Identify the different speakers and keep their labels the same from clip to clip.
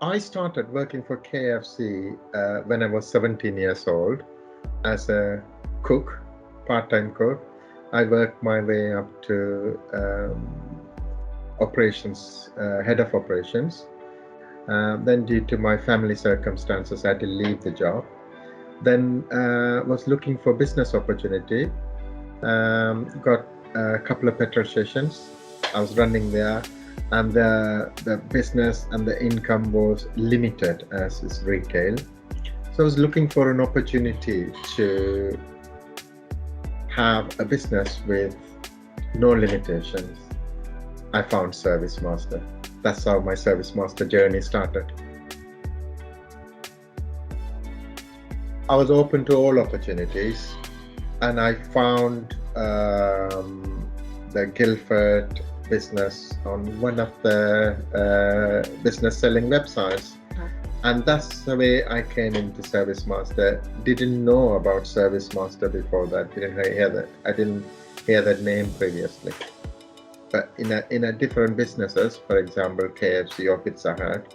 Speaker 1: I started working for KFC when I was 17 years old as a cook, part-time cook. I worked my way up to operations, head of operations. Then, due to my family circumstances, I had to leave the job. Then, was looking for business opportunity. Got a couple of petrol stations. I was running there, and the business and the income was limited as is retail. So I was looking for an opportunity to have a business with no limitations. I found ServiceMaster. That's how my ServiceMaster journey started. I was open to all opportunities, and I found the Guildford business on one of the business selling websites. And that's the way I came into ServiceMaster. Didn't know about ServiceMaster before that. Didn't hear that. I didn't hear that name previously. But in a different businesses, for example, KFC or Pizza Hut,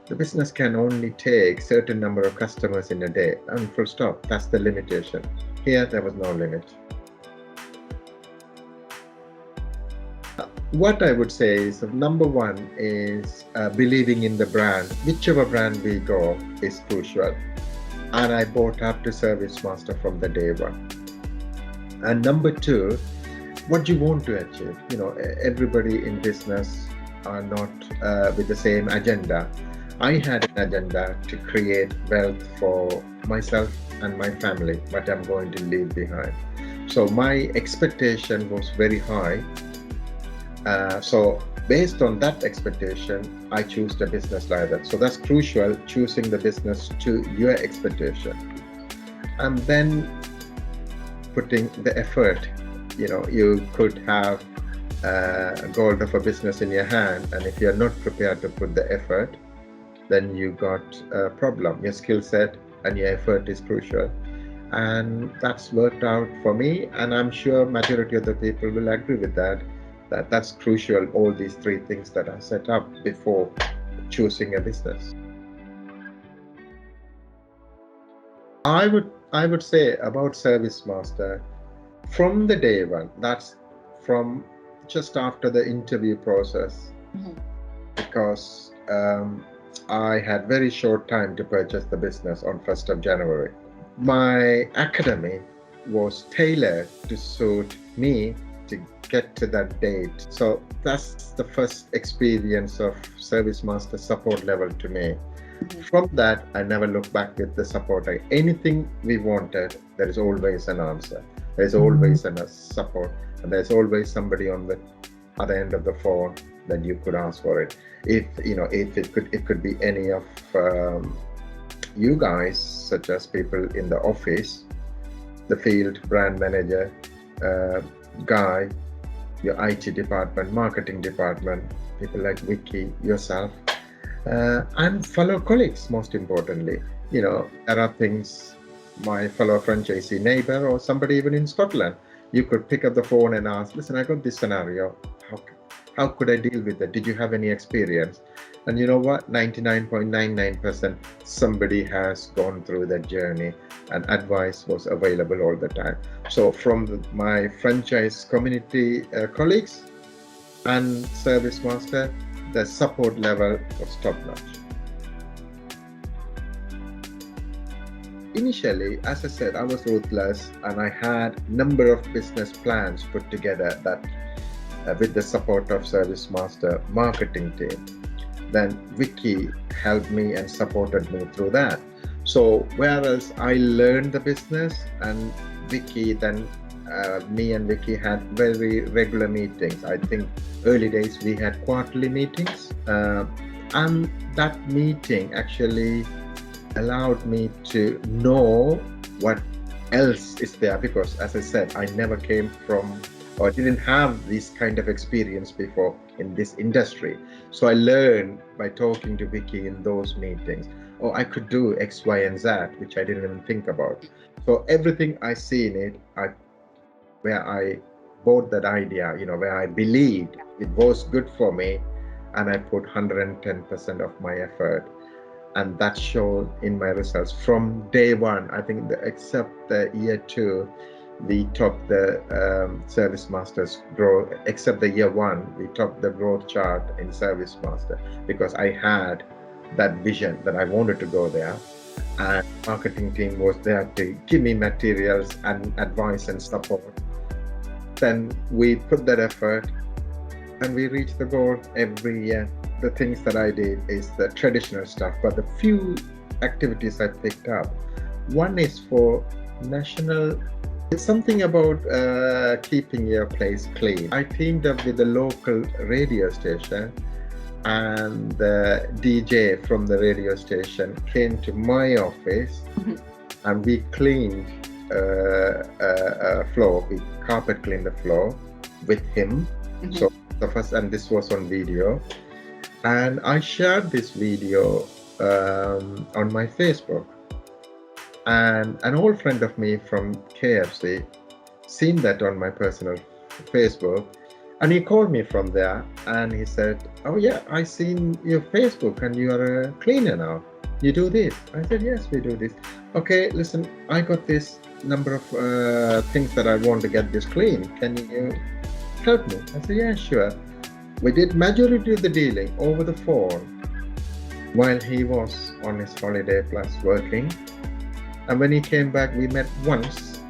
Speaker 1: the business can only take certain number of customers in a day, and full stop. That's the limitation. Here, there was no limit. What I would say is, number one is believing in the brand. Whichever brand we go is crucial. And I bought up to ServiceMaster from the day one. And number two, what you want to achieve. Everybody in business are not with the same agenda. I had an agenda to create wealth for myself and my family, what I'm going to leave behind. So my expectation was very high. So based on that expectation, I choose the business like that. So that's crucial, choosing the business to your expectation. And then putting the effort. You could have a goal of a business in your hand, and if you're not prepared to put the effort, then you got a problem. Your skill set and your effort is crucial. And that's worked out for me, and I'm sure majority of the people will agree with that. That's crucial, all these three things that are set up before choosing a business. I would say about ServiceMaster, from the day one, that's from just after the interview process, because I had very short time to purchase the business on 1st of January. My academy was tailored to suit me to get to that date. So that's the first experience of ServiceMaster support level to me. From that, I never look back with the support. Anything we wanted, there is always an answer. There's always a support, and there's always somebody on the other end of the phone that you could ask for it. If it could be any of you guys, such as people in the office, the field brand manager, guy, your IT department, marketing department, people like Vicky, yourself, and fellow colleagues. Most importantly, there are things. My fellow franchisee neighbor or somebody even in Scotland, you could pick up the phone and ask, listen, I got this scenario. How could I deal with it? Did you have any experience? And you know what? 99.99% somebody has gone through that journey, and advice was available all the time. So from my franchise community colleagues and ServiceMaster, the support level was top notch. Initially, as I said, I was ruthless, and I had a number of business plans put together that with the support of ServiceMaster marketing team. Then Vicky helped me and supported me through that. So whereas I learned the business, and Vicky then me and Vicky had very regular meetings. I think early days we had quarterly meetings, and that meeting actually allowed me to know what else is there, because as I said, I never came from or didn't have this kind of experience before in this industry. So I learned by talking to Vicky in those meetings. Oh, I could do X, Y, and Z, which I didn't even think about. So everything I see in it, where I bought that idea, where I believed it was good for me, and I put 110% of my effort, and that showed in my results from day one. I think except the year 2, we topped the ServiceMaster's growth. Except the year 1, we topped the growth chart in ServiceMaster because I had that vision that I wanted to go there, and marketing team was there to give me materials and advice and support. Then we put that effort and we reached the goal every year. The things that I did is the traditional stuff, but the few activities I picked up. One is for national. It's something about keeping your place clean. I teamed up with the local radio station, and the DJ from the radio station came to my office, and we cleaned floor. We carpet cleaned the floor with him. So the first, and this was on video, and I shared this video on my Facebook, and an old friend of me from KFC seen that on my personal Facebook, and he called me from there, and he said, "Oh yeah, I seen your Facebook and you are a cleaner now. You do this?" I said, "Yes, we do this." "Okay, listen, I got this number of things that I want to get this clean. Can you help me?" I said, "Yeah, sure." We did majority of the dealing over the phone while he was on his holiday plus working. And when he came back, we met once,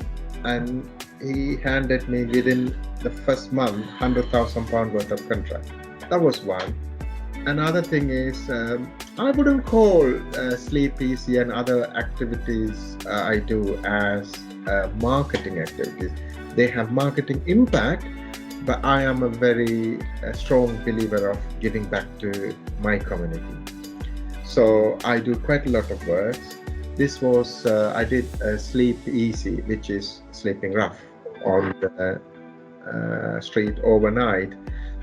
Speaker 1: and he handed me within the first month £100,000 worth of contract. That was one. Another thing is, I wouldn't call Sleep Easy and other activities I do as marketing activities. They have marketing impact, but I am a very strong believer of giving back to my community. So I do quite a lot of work. This was, I did Sleep Easy, which is sleeping rough on the street overnight.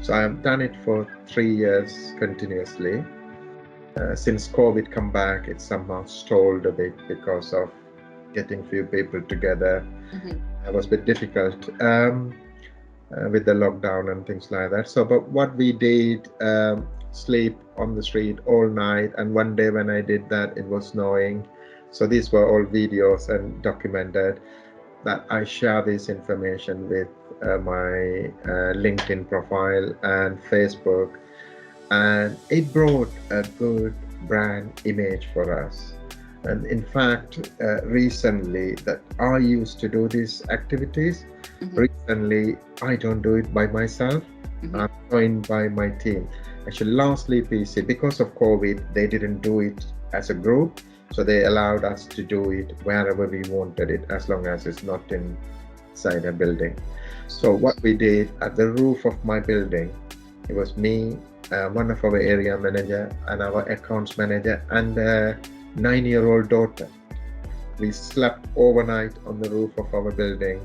Speaker 1: So I've done it for 3 years continuously. Since COVID come back, it's somehow stalled a bit because of getting few people together. It was a bit difficult with the lockdown and things like that. So, but what we did, sleep on the street all night. And one day when I did that, it was snowing. So these were all videos and documented, that I share this information with my LinkedIn profile and Facebook, and it brought a good brand image for us. And in fact, recently that I used to do these activities, recently I don't do it by myself. I'm joined by my team. Actually, lastly, PC, because of COVID, they didn't do it as a group. So they allowed us to do it wherever we wanted it, as long as it's not inside a building. So what we did at the roof of my building, it was me, one of our area manager and our accounts manager, and a 9-year-old daughter. We slept overnight on the roof of our building,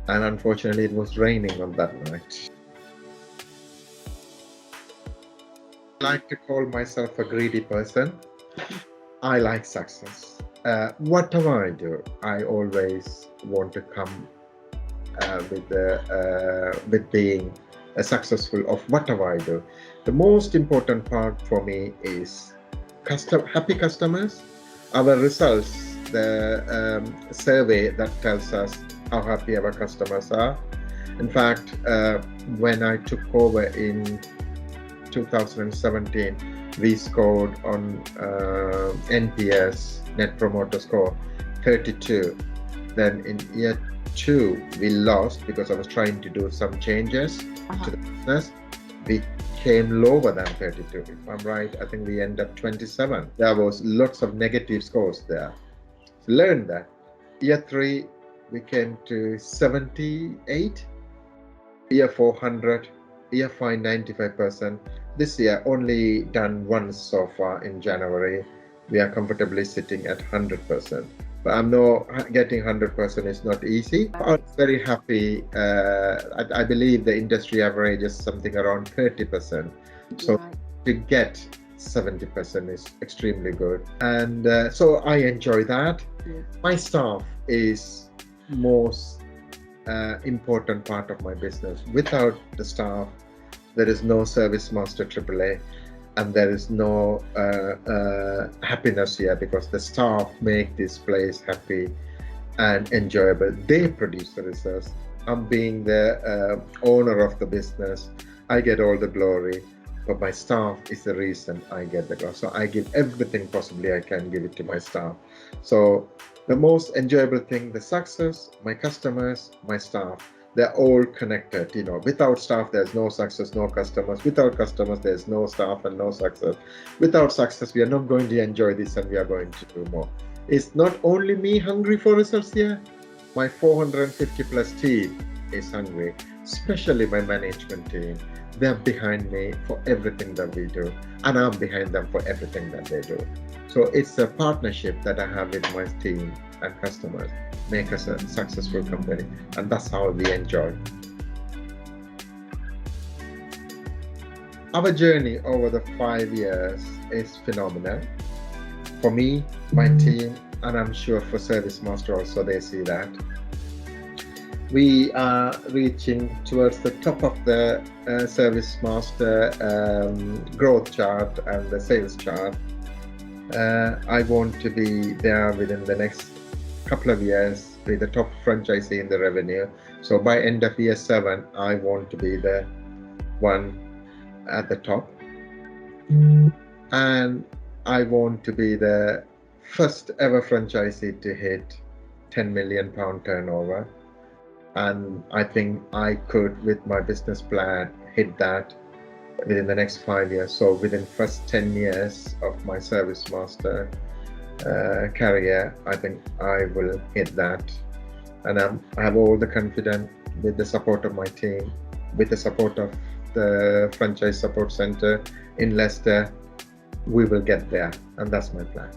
Speaker 1: and unfortunately it was raining on that night. I like to call myself a greedy person. I like success. Whatever I do, I always want to come with being successful of whatever I do. The most important part for me is happy customers. Our results, the survey that tells us how happy our customers are. In fact, when I took over in 2017, we scored on NPS, Net Promoter Score, 32. Then in year 2, we lost because I was trying to do some changes to the business. We came lower than 32. If I'm right, I think we end up 27. There was lots of negative scores there. So learned that. Year 3, we came to 78. Year 4, 100. Year 5, 95%. This year only done once so far in January. We are comfortably sitting at 100%. But I'm getting 100% is not easy. I'm very happy. I believe the industry average is something around 30%. So to get 70% is extremely good. And so I enjoy that. My staff is most important part of my business. Without the staff, there is no ServiceMaster AAA, and there is no happiness here, because the staff make this place happy and enjoyable. They produce the results. I'm being the owner of the business. I get all the glory, but my staff is the reason I get the glory. So I give everything possibly I can give it to my staff. So the most enjoyable thing, the success, my customers, my staff, they're all connected. You know, without staff, there's no success, no customers. Without customers, there's no staff and no success. Without success, we are not going to enjoy this, and we are going to do more. It's not only me hungry for results here. My 450 plus team is hungry, especially my management team. They're behind me for everything that we do, and I'm behind them for everything that they do. So it's a partnership that I have with my team and customers, make us a successful company, and that's how we enjoy. Our journey over the 5 years is phenomenal. For me, my team, and I'm sure for ServiceMaster also, they see that. We are reaching towards the top of the ServiceMaster growth chart and the sales chart. I want to be there within the next couple of years, be the top franchisee in the revenue. So by end of year 7, I want to be the one at the top. And I want to be the first ever franchisee to hit £10 million turnover. And I think I could, with my business plan, hit that within the next 5 years. So within first 10 years of my ServiceMaster career, I think I will hit that. And I have all the confidence, with the support of my team, with the support of the Franchise Support Center in Leicester, we will get there, and that's my plan.